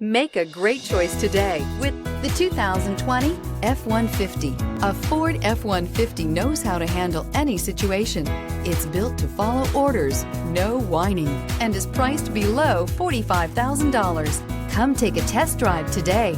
Make a great choice today with the 2020 F-150. A Ford F-150 knows how to handle any situation. It's built to follow orders, no whining, and is priced below $45,000. Come take a test drive today.